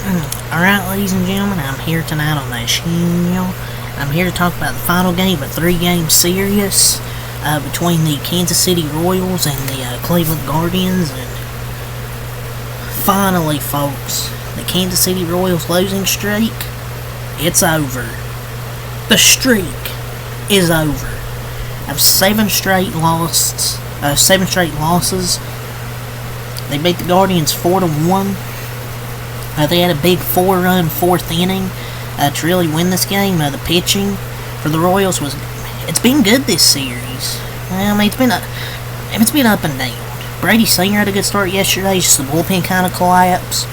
Alright, ladies and gentlemen, I'm here tonight on that channel. I'm here to talk about the final game of a 3-game series between the Kansas City Royals and the Cleveland Guardians. And finally, folks, the Kansas City Royals losing streak, it's over. The streak is over. Of 7 straight losses, they beat the Guardians 4-1. They had a big 4-run 4th inning to really win this game. The pitching for the Royals it's been good this series. I mean, it's been up and down. Brady Singer had a good start yesterday, just the bullpen kind of collapsed,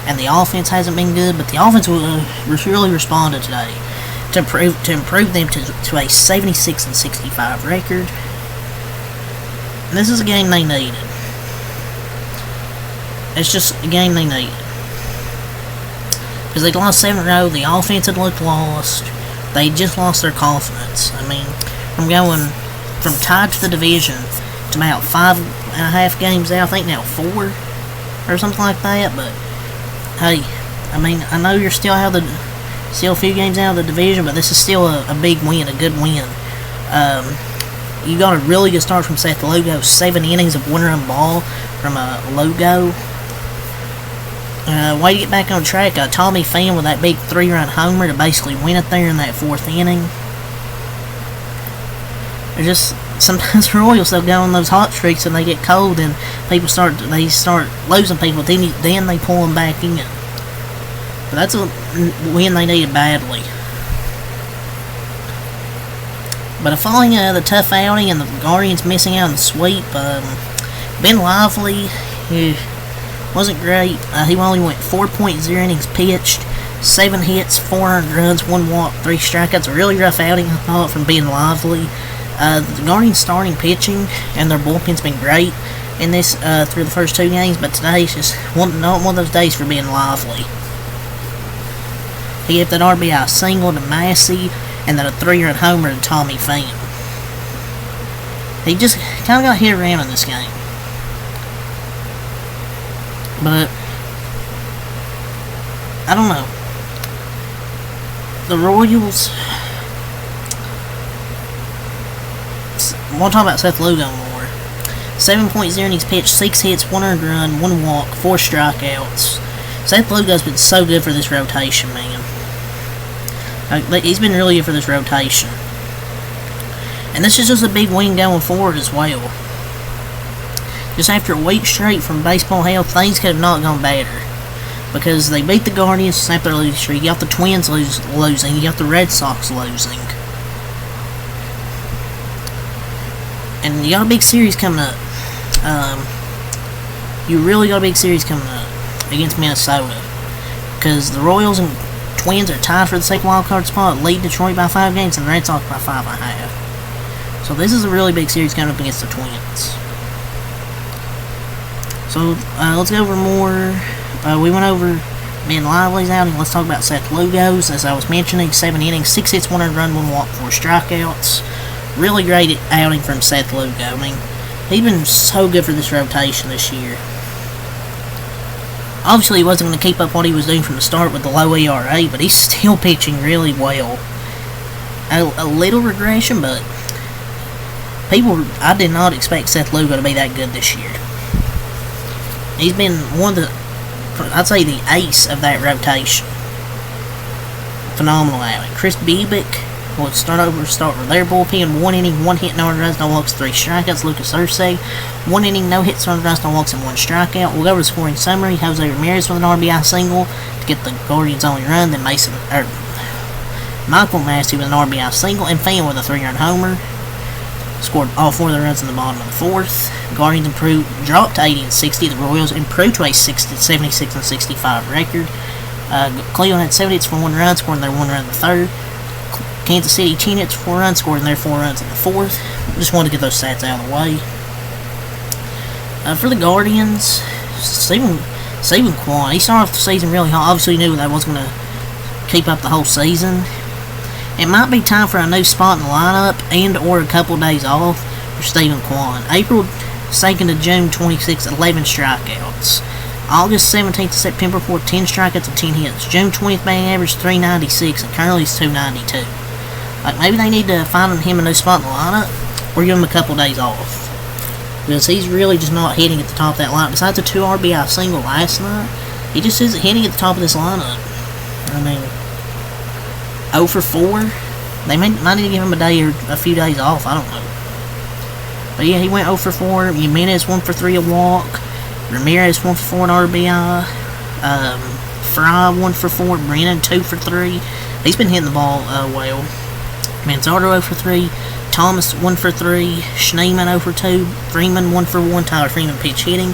and the offense hasn't been good. But the offense really responded today to improve them to a 76-65 record. And this is a game they needed. It's just a game they needed. Because they'd lost 7 in a row, the offense had looked lost, they just lost their confidence. I mean, from going from tied to the division to about 5.5 games out, I think now 4 or something like that. But hey, I mean, I know you're still a few games out of the division, but this is still a big win, a good win. You got a really good start from Seth Lugo, 7 innings of 1-run ball from Lugo. Way to get back on track. Tommy Pham with that big 3-run homer to basically win it there in that 4th inning. They're just sometimes the Royals, they'll go on those hot streaks and they get cold and they start losing people. Then they pull them back in. But that's a win they needed badly. But following the tough outing and the Guardians missing out on the sweep, Ben Lively wasn't great. He only went 4.0 innings pitched, 7 hits, 4 earned runs, 1 walk, 3 strikeouts. A really rough outing, I thought, from Ben Lively. The Guardians starting pitching and their bullpen's been great in this through the first 2 games, but today's just not one of those days for Ben Lively. He hit that RBI single to Massey and then a 3-run homer to Tommy Pham. He just kind of got hit around in this game. But I don't know. The Royals. We'll talk about Seth Lugo more. 7.0 innings pitched, 6 hits, 1 earned run, 1 walk, 4 strikeouts. Seth Lugo's been so good for this rotation, man. He's been really good for this rotation. And this is just a big win going forward as well. Just after a week straight from baseball hell, things could have not gone better. Because they beat the Guardians after their losing streak. You got the Twins losing. You got the Red Sox losing. And you got a big series coming up. You really got a big series coming up against Minnesota. Because the Royals and Twins are tied for the second wildcard spot, lead Detroit by 5 games, and the Red Sox by 5.5. So this is a really big series coming up against the Twins. So, let's go over more. We went over Ben Lively's outing. Let's talk about Seth Lugo's. As I was mentioning, 7 innings, 6 hits, 1 earned run, 1 walk, 4 strikeouts. Really great outing from Seth Lugo. I mean, he's been so good for this rotation this year. Obviously, he wasn't going to keep up what he was doing from the start with the low ERA, but he's still pitching really well. A little regression, but I did not expect Seth Lugo to be that good this year. He's been one of I'd say the ace of that rotation. Phenomenal outing. Chris Biebick will start with their bullpen. 1 inning, 1 hit, no earned runs, no walks, 3 strikeouts. Lucas Ursay, 1 inning, no hits, no earned runs, no walks, and 1 strikeout. We'll go over the scoring summary. Jose Ramirez with an RBI single to get the Guardians' only run. Then Michael Massey with an RBI single, and Pham with a 3-run homer. Scored all 4 of the runs in the bottom of the 4th. Guardians dropped to 80-60. The Royals improved to a 76-65 record. Cleveland had 7 hits for 1 run, scoring their 1 run in the 3rd. Kansas City 10 hits for 4 runs, scoring their 4 runs in the 4th. Just wanted to get those stats out of the way. For the Guardians, Stephen Kwan, he started off the season really hot. Obviously knew that wasn't going to keep up the whole season. It might be time for a new spot in the lineup and or a couple of days off for Stephen Kwan. April 2nd to June 26th, 11 strikeouts. August 17th to September 4th, 10 strikeouts and 10 hits. June 20th, batting average 396, and currently he's 292. Like, maybe they need to find him a new spot in the lineup, or give him a couple days off. Because he's really just not hitting at the top of that lineup. Besides a 2 RBI single last night, he just isn't hitting at the top of this lineup. I mean, 0 for 4. They might need to give him a day or a few days off. I don't know. But yeah, he went 0 for 4. Jimenez 1 for 3, a walk. Ramirez 1 for 4, an RBI. Fry 1 for 4. Brennan 2 for 3. He's been hitting the ball well. Manzardo 0 for 3. Thomas 1 for 3. Schneemann 0 for 2. Freeman 1 for 1. Tyler Freeman pitch hitting.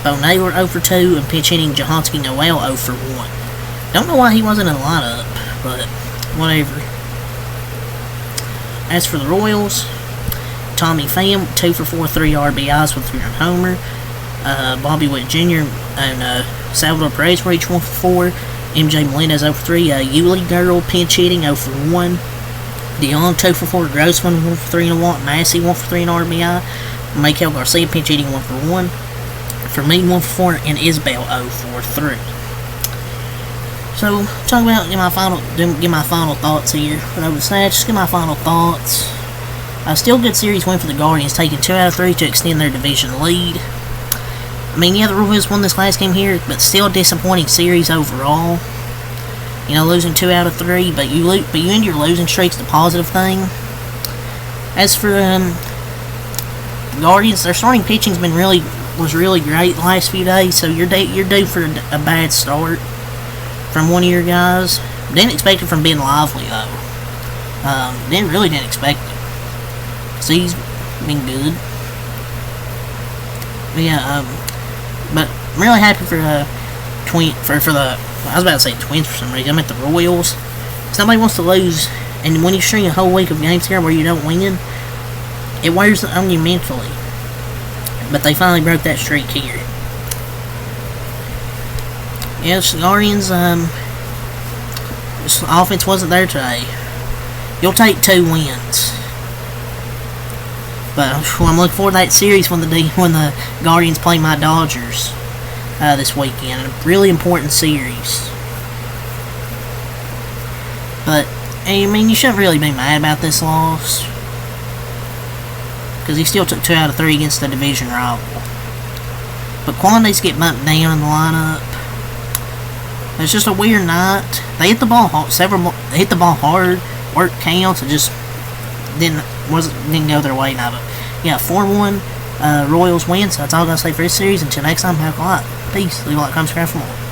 Bo Naylor 0 for 2. And pitch hitting Jahanski Noel 0 for 1. Don't know why he wasn't in the lineup, but whatever. As for the Royals, Tommy Pham 2 for 4, 3 RBIs with 3-run homer. Bobby Witt Jr. and Salvador Perez were each 1 for 4. MJ Melendez 0 for 3. Yuli Girl pinch hitting 0 for 1. DeYoung 2 for 4. Grossman 1 for 3 and a walk. Massey 1 for 3 and RBI. Michael Garcia pinch hitting 1 for 1. Fermin 1 for 4. And Isbell 0 for 3. So, talking about give my final thoughts here. But over the stats, just give my final thoughts. Still good series win for the Guardians, taking 2 out of 3 to extend their division lead. I mean, yeah, the Royals won this last game here, but still a disappointing series overall. You know, losing 2 out of 3, but you end your losing streak's the positive thing. As for the Guardians, their starting pitching's was really great the last few days, so you're due for a bad start from one of your guys. Didn't expect it from Ben Lively though. Didn't expect it. So he's been good. But yeah, but I'm really happy for the I was about to say Twins for some reason. I meant the Royals. Somebody wants to lose, and when you string a whole week of games here where you don't win, it wears on you mentally. But they finally broke that streak here. Yes, Guardians, this offense wasn't there today. You'll take 2 wins. But I'm looking forward to that series when the Guardians play my Dodgers this weekend. A really important series. But, I mean, you shouldn't really be mad about this loss. Because he still took 2 out of 3 against the division rival. But Quan needs to get bumped down in the lineup. It's just a weird night. They hit the ball hard. Work counts. It just didn't go their way now. But yeah, 4-1 Royals win. So that's all I'm gonna say for this series. Until next time, have a lot. Peace. Leave a like, comment, subscribe for more.